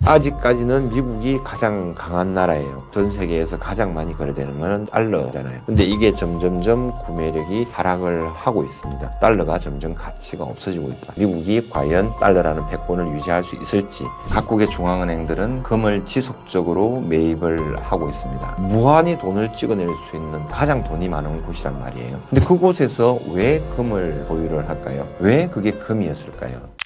아직까지는 미국이 가장 강한 나라예요. 전 세계에서 가장 많이 거래되는 것은 달러잖아요. 근데 이게 점점점 구매력이 하락을 하고 있습니다. 달러가 점점 가치가 없어지고 있다. 미국이 과연 달러라는 패권을 유지할 수 있을지, 각국의 중앙은행들은 금을 지속적으로 매입을 하고 있습니다. 무한히 돈을 찍어낼 수 있는 가장 돈이 많은 곳이란 말이에요. 근데 그곳에서 왜 금을 보유를 할까요? 왜 그게 금이었을까요?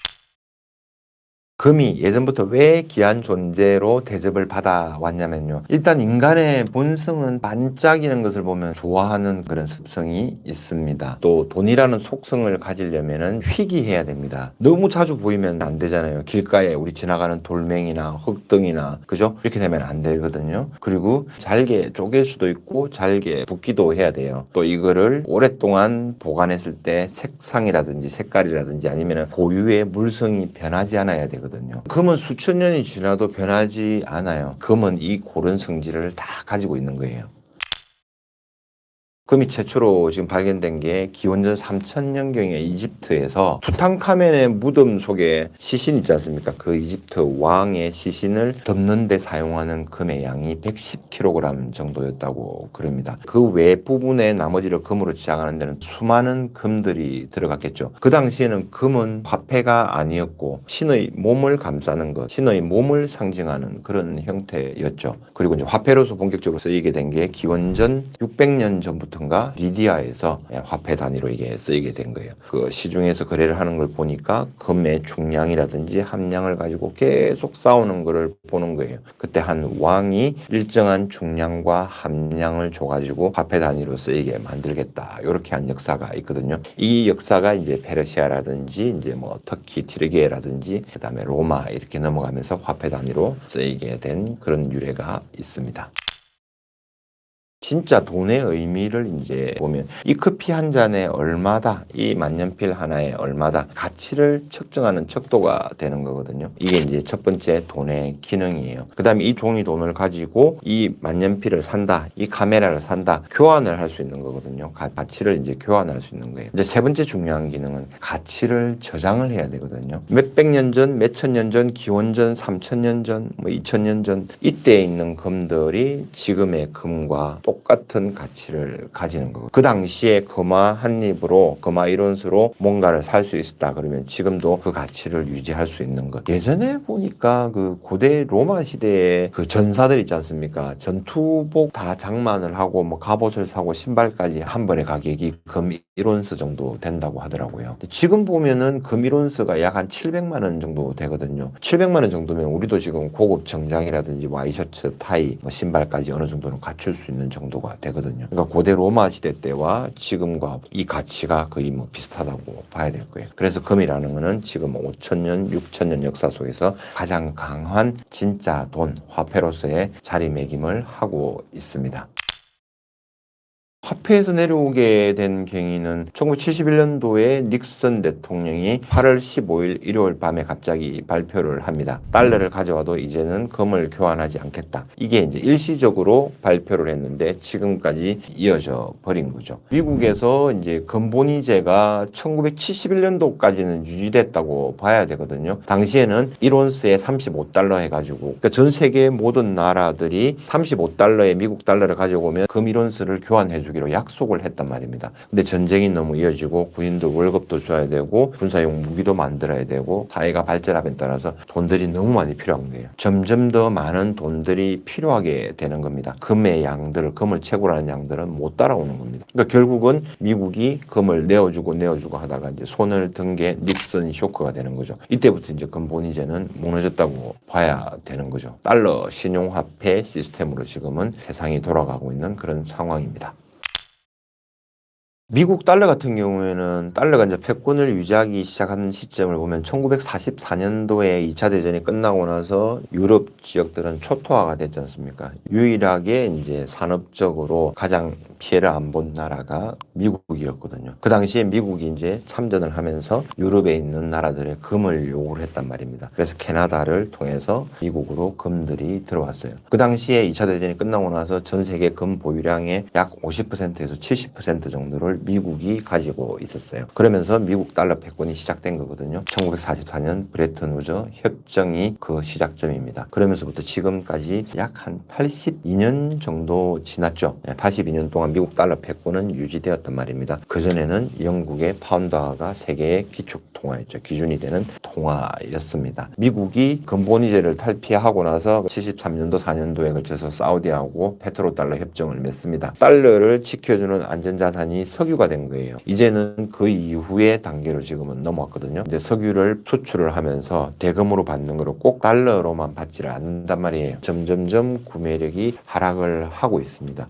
금이 예전부터 왜 귀한 존재로 대접을 받아왔냐면요. 일단 인간의 본성은 반짝이는 것을 보면 좋아하는 그런 습성이 있습니다. 또 돈이라는 속성을 가지려면 희귀해야 됩니다. 너무 자주 보이면 안 되잖아요. 길가에 우리 지나가는 돌멩이나 흙등이나 그죠? 이렇게 되면 안 되거든요. 그리고 잘게 쪼갤 수도 있고 잘게 붓기도 해야 돼요. 또 이거를 오랫동안 보관했을 때 색상이라든지 색깔이라든지 아니면 고유의 물성이 변하지 않아야 되거든요. 금은 수천 년이 지나도 변하지 않아요. 금은 이 고른 성질을 다 가지고 있는 거예요. 금이 최초로 지금 발견된 게 기원전 3000년경에 이집트에서 투탕카멘의 무덤 속에 시신 있지 않습니까? 그 이집트 왕의 시신을 덮는 데 사용하는 금의 양이 110kg 정도였다고 그럽니다. 그 외 부분의 나머지를 금으로 지향하는 데는 수많은 금들이 들어갔겠죠. 그 당시에는 금은 화폐가 아니었고 신의 몸을 감싸는 것, 신의 몸을 상징하는 그런 형태였죠. 그리고 이제 화폐로서 본격적으로 쓰이게 된 게 기원전 600년 전부터 리디아에서 화폐 단위로 이게 쓰이게 된 거예요. 그 시중에서 거래를 하는 걸 보니까 금의 중량이라든지 함량을 가지고 계속 싸우는 거를 보는 거예요. 그때 한 왕이 일정한 중량과 함량을 줘가지고 화폐 단위로 쓰이게 만들겠다. 이렇게 한 역사가 있거든요. 이 역사가 이제 페르시아라든지 이제 뭐 터키, 튀르기예라든지 그다음에 로마 이렇게 넘어가면서 화폐 단위로 쓰이게 된 그런 유래가 있습니다. 진짜 돈의 의미를 이제 보면 이 커피 한 잔에 얼마다, 이 만년필 하나에 얼마다 가치를 측정하는 척도가 되는 거거든요. 이게 이제 첫 번째 돈의 기능이에요. 그 다음에 이 종이 돈을 가지고 이 만년필을 산다, 이 카메라를 산다, 교환을 할 수 있는 거거든요. 가치를 이제 교환할 수 있는 거예요. 이제 세 번째 중요한 기능은 가치를 저장을 해야 되거든요. 몇백 년 전, 몇천 년 전, 기원전 3000년 전, 뭐 2000년 전 이때에 있는 금들이 지금의 금과 똑같은 가치를 가지는 거고, 그 당시에 금화 한 입으로, 금화 1온스로 뭔가를 살 수 있었다 그러면 지금도 그 가치를 유지할 수 있는 것. 예전에 보니까 그 고대 로마 시대에 그 전사들 있지 않습니까? 전투복 다 장만을 하고 뭐 갑옷을 사고 신발까지 한 벌의 가격이 금 1온스 정도 된다고 하더라고요. 지금 보면은 금 1온스가 약 한 700만 원 정도 되거든요. 700만 원 정도면 우리도 지금 고급 정장이라든지 와이셔츠, 타이, 뭐 신발까지 어느 정도는 갖출 수 있는 정도가 되거든요. 그러니까 고대 로마 시대 때와 지금과 이 가치가 거의 뭐 비슷하다고 봐야 될 거예요. 그래서 금이라는 거는 지금 5,000년, 6,000년 역사 속에서 가장 강한 진짜 돈, 화폐로서의 자리매김을 하고 있습니다. 화폐에서 내려오게 된 경위는 1971년도에 닉슨 대통령이 8월 15일 일요일 밤에 갑자기 발표를 합니다. 달러를 가져와도 이제는 금을 교환하지 않겠다. 이게 이제 일시적으로 발표를 했는데 지금까지 이어져 버린 거죠. 미국에서 이제 금본위제가 1971년도까지는 유지됐다고 봐야 되거든요. 당시에는 1온스에 35달러 해가지고 그러니까 전 세계 모든 나라들이 35달러에 미국 달러를 가져오면 금 1온스를 교환해주고 기로 약속을 했단 말입니다. 근데 전쟁이 너무 이어지고 군인들 월급도 줘야 되고 군사용 무기도 만들어야 되고 사회가 발전함에 따라서 돈들이 너무 많이 필요한 거예요. 점점 더 많은 돈들이 필요하게 되는 겁니다. 금의 양들, 금을 채굴 하는 양들은 못 따라오는 겁니다. 그러니까 결국은 미국이 금을 내어주고 하다가 이제 손을 든 게 닉슨 쇼크가 되는 거죠. 이때부터 이제 금본위제는 무너졌다고 봐야 되는 거죠. 달러 신용화폐 시스템으로 지금은 세상이 돌아가고 있는 그런 상황입니다. 미국 달러 같은 경우에는 달러가 이제 패권을 유지하기 시작한 시점을 보면 1944년도에 2차 대전이 끝나고 나서 유럽 지역들은 초토화가 됐지 않습니까? 유일하게 이제 산업적으로 가장 피해를 안 본 나라가 미국이었거든요. 그 당시에 미국이 이제 참전을 하면서 유럽에 있는 나라들의 금을 요구를 했단 말입니다. 그래서 캐나다를 통해서 미국으로 금들이 들어왔어요. 그 당시에 2차 대전이 끝나고 나서 전 세계 금 보유량의 약 50%에서 70% 정도를 미국이 가지고 있었어요. 그러면서 미국 달러 패권이 시작된 거거든요. 1944년 브레튼 우즈 협정이 그 시작점입니다. 그러면서부터 지금까지 약 한 82년 정도 지났죠. 82년 동안 미국 달러 패권은 유지되었단 말입니다. 그전에는 영국의 파운드화가 세계의 기축 통화였죠. 기준이 되는 통화였습니다. 미국이 근본위제를 탈피하고 나서 73년도 4년도에 걸쳐서 사우디하고 페트로달러 협정을 맺습니다. 달러를 지켜주는 안전자산이 석유가 된 거예요. 이제는 그 이후의 단계로 지금은 넘어왔거든요. 근데 석유를 수출을 하면서 대금으로 받는 거를 꼭 달러로만 받지를 않는단 말이에요. 점점점 구매력이 하락을 하고 있습니다.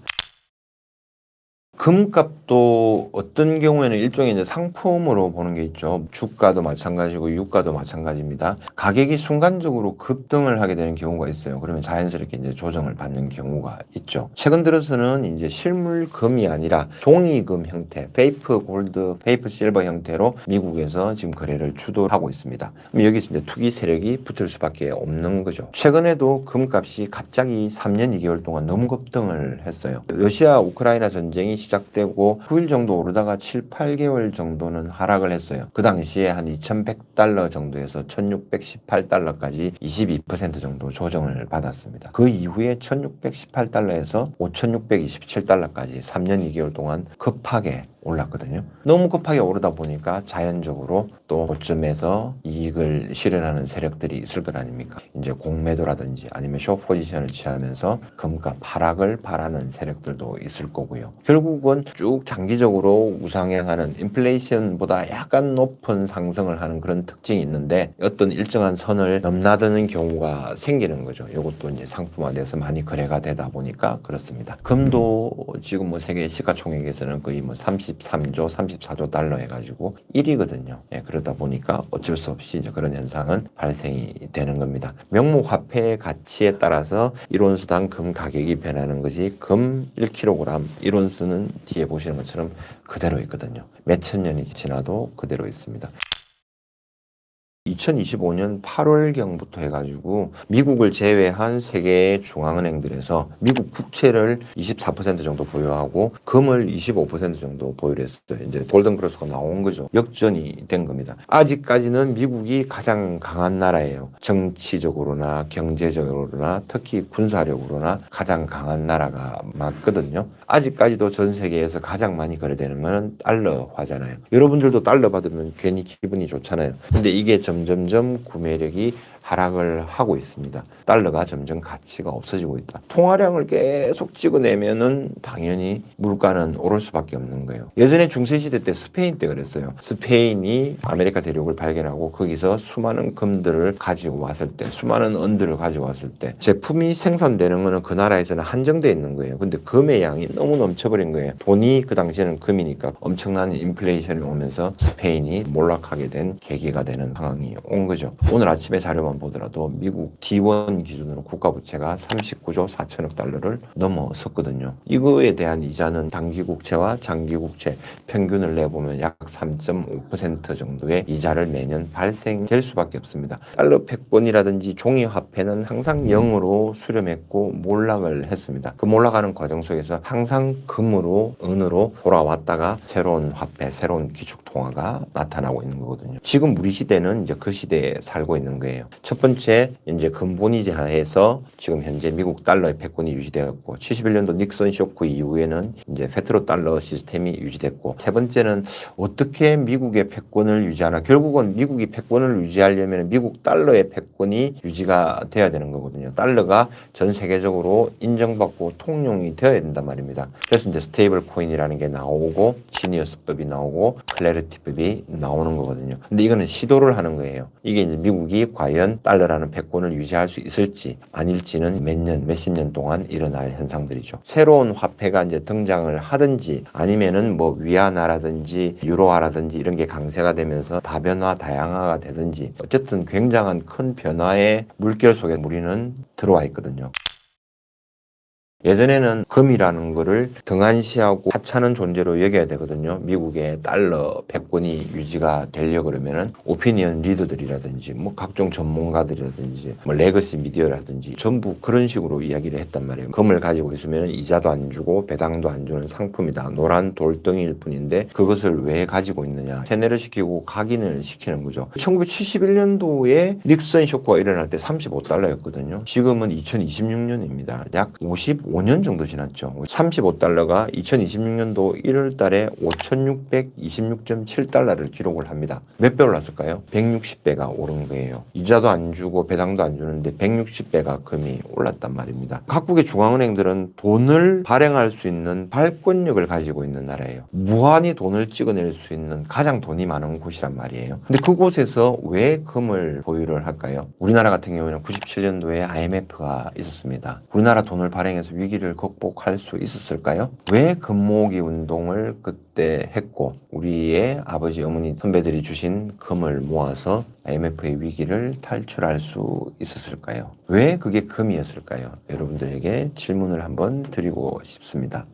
금값도 어떤 경우에는 일종의 이제 상품으로 보는 게 있죠. 주가도 마찬가지고 유가도 마찬가지입니다. 가격이 순간적으로 급등을 하게 되는 경우가 있어요. 그러면 자연스럽게 이제 조정을 받는 경우가 있죠. 최근 들어서는 이제 실물금이 아니라 종이금 형태, 페이퍼 골드, 페이퍼 실버 형태로 미국에서 지금 거래를 주도하고 있습니다. 그럼 여기서 이제 투기 세력이 붙을 수밖에 없는 거죠. 최근에도 금값이 갑자기 3년 2개월 동안 너무 급등을 했어요. 러시아 우크라이나 전쟁이 시작되고 9일 정도 오르다가 7, 8개월 정도는 하락을 했어요. 그 당시에 한 2100달러 정도에서 1618달러까지 22% 정도 조정을 받았습니다. 그 이후에 1618달러에서 5627달러까지 3년 2개월 동안 급하게 올랐거든요. 너무 급하게 오르다 보니까 자연적으로 또 고점에서 이익을 실현하는 세력들이 있을 것 아닙니까? 이제 공매도라든지 아니면 숏 포지션을 취하면서 금값 하락을 바라는 세력들도 있을 거고요. 결국은 쭉 장기적으로 우상향하는 인플레이션보다 약간 높은 상승을 하는 그런 특징이 있는데 어떤 일정한 선을 넘나드는 경우가 생기는 거죠. 이것도 이제 상품화돼서 많이 거래가 되다 보니까 그렇습니다. 금도 지금 뭐 세계 시가총액에서는 거의 뭐 33조, 34조 달러 해가지고 1위거든요. 예, 그러다 보니까 어쩔 수 없이 이제 그런 현상은 발생이 되는 겁니다. 명목 화폐의 가치에 따라서 1온스당 금 가격이 변하는 것이 금 1kg 1온스는 뒤에 보시는 것처럼 그대로 있거든요. 몇천 년이 지나도 그대로 있습니다. 2025년 8월경부터 해가지고 미국을 제외한 세계의 중앙은행들에서 미국 국채를 24% 정도 보유하고 금을 25% 정도 보유를 했어요. 이제 골든크로스가 나온 거죠. 역전이 된 겁니다. 아직까지는 미국이 가장 강한 나라예요. 정치적으로나 경제적으로나 특히 군사력으로나 가장 강한 나라가 맞거든요. 아직까지도 전 세계에서 가장 많이 거래되는 것은 달러화잖아요. 여러분들도 달러 받으면 괜히 기분이 좋잖아요. 근데 이게 점점점 구매력이 하락을 하고 있습니다. 달러가 점점 가치가 없어지고 있다. 통화량을 계속 찍어내면은 당연히 물가는 오를 수밖에 없는 거예요. 예전에 중세시대 때 스페인 때 그랬어요. 스페인이 아메리카 대륙을 발견하고 거기서 수많은 금들을 가지고 왔을 때, 수많은 은들을 가지고 왔을 때 제품이 생산되는 거는 그 나라에서는 한정되어 있는 거예요. 근데 금의 양이 너무 넘쳐버린 거예요. 돈이 그 당시에는 금이니까 엄청난 인플레이션이 오면서 스페인이 몰락하게 된 계기가 되는 상황이 온 거죠. 오늘 아침에 자료만 보더라도 미국 D1 기준으로 국가부채가 39조 4천억 달러를 넘어섰거든요. 이거에 대한 이자는 단기국채와 장기국채 평균을 내보면 약 3.5% 정도의 이자를 매년 발생될 수밖에 없습니다. 달러 패권이라든지 종이화폐는 항상 0으로 수렴했고 몰락을 했습니다. 그 몰락하는 과정 속에서 항상 금으로 은으로 돌아왔다가 새로운 화폐, 새로운 기축통화가 나타나고 있는 거거든요. 지금 우리 시대는 이제 그 시대에 살고 있는 거예요. 첫 번째 이제 근본위제 하에서 지금 현재 미국 달러의 패권이 유지되었고 71년도 닉슨 쇼크 이후에는 이제 페트로 달러 시스템이 유지됐고 세 번째는 어떻게 미국의 패권을 유지하나 결국은 미국이 패권을 유지하려면 미국 달러의 패권이 유지가 돼야 되는 거거든요. 달러가 전 세계적으로 인정받고 통용이 되어야 된단 말입니다. 그래서 이제 스테이블 코인이라는 게 나오고 지니어스법이 나오고 클래리티법이 나오는 거거든요. 근데 이거는 시도를 하는 거예요. 이게 이제 미국이 과연 달러라는 패권을 유지할 수 있을지 아닐지는 몇 년, 몇십 년 동안 일어날 현상들이죠. 새로운 화폐가 이제 등장을 하든지 아니면은 뭐 위안화라든지 유로화라든지 이런 게 강세가 되면서 다변화, 다양화가 되든지 어쨌든 굉장한 큰 변화의 물결 속에 우리는 들어와 있거든요. 예전에는 금이라는 거를 등한시하고 하찮은 존재로 여겨야 되거든요. 미국의 달러 패권이 유지가 되려고 그러면은 오피니언 리더들이라든지 뭐 각종 전문가들이라든지 뭐 레거시 미디어라든지 전부 그런 식으로 이야기를 했단 말이에요. 금을 가지고 있으면 이자도 안 주고 배당도 안 주는 상품이다. 노란 돌덩이일 뿐인데 그것을 왜 가지고 있느냐. 세뇌를 시키고 각인을 시키는 거죠. 1971년도에 닉슨 쇼크가 일어날 때 35달러였거든요. 지금은 2026년입니다. 약 55년 정도 지났죠. 35달러가 2026년도 1월 달에 5,626.7달러를 기록을 합니다. 몇 배 올랐을까요? 160배가 오른 거예요. 이자도 안 주고 배당도 안 주는데 160배가 금이 올랐단 말입니다. 각국의 중앙은행들은 돈을 발행할 수 있는 발권력을 가지고 있는 나라예요. 무한히 돈을 찍어낼 수 있는 가장 돈이 많은 곳이란 말이에요. 근데 그곳에서 왜 금을 보유를 할까요? 우리나라 같은 경우는 97년도에 IMF가 있었습니다. 우리나라 돈을 발행해서 위기를 극복할 수 있었을까요? 왜 금모으기 운동을 그때 했고 우리의 아버지, 어머니, 선배들이 주신 금을 모아서 IMF의 위기를 탈출할 수 있었을까요? 왜 그게 금이었을까요? 여러분들에게 질문을 한번 드리고 싶습니다.